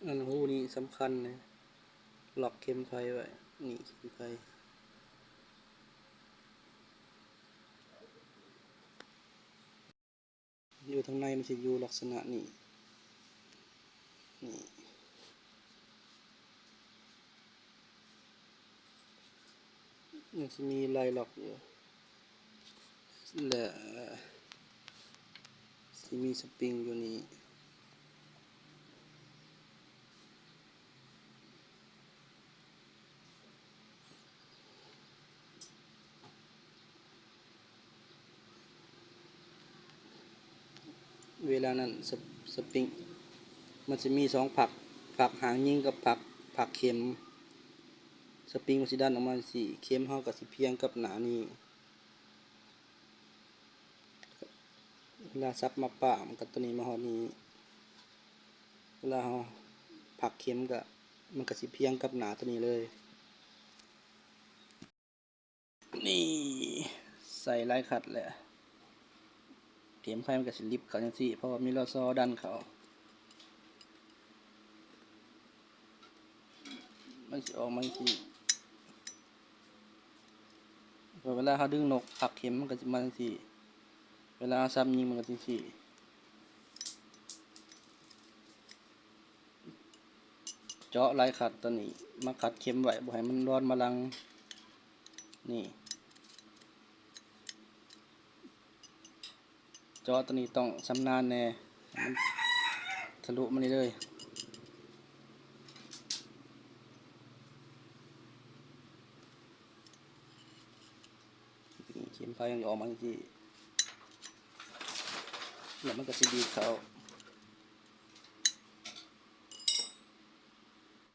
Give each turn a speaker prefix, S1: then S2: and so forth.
S1: อันหูนี่สำคัญเลยล็อกเข็มไฟไว้นี่เข็มไฟอยู่ทางในมันจะอยู่ลักษณะนี้นี่มันจะมีลายล็อกอยู่และจะมีสปริงอยู่นี่เวลานั้นสปริงมันจะมีผักหางยิงกับผักเข็มสปริงมันสิดันออกมาสิเข็มเฮากับสิเพียงกับหนานี้เวลาซับมาปะมันกับตัวนี้มาฮอดนี้เวลาเฮาผักเข็มก็มันก็สิเพียงกับหนาตัวนี้เลยนี่ใส่ลายขัดแหละเข็มไฟมันก็สิลิบเขาจังซี่เพราะว่ามีลอซอดันเขามันสิออกมาจังซี่เวลาเขาดึงนกผักเข็มมันก็สิมาจังซี่เวลาซ้ำยิงมันก็จังซี่เจาะลายขัดตัวนี้มาขัดเข็มไว้บ่ให้มันร้อนมาลังนี่เจาะตัวนี้ต้องชำนาญแน่มันทะลุมันนี่เลยเข็มไฟยังออกมาจังซี่แล้วมันก็สิดีดเขา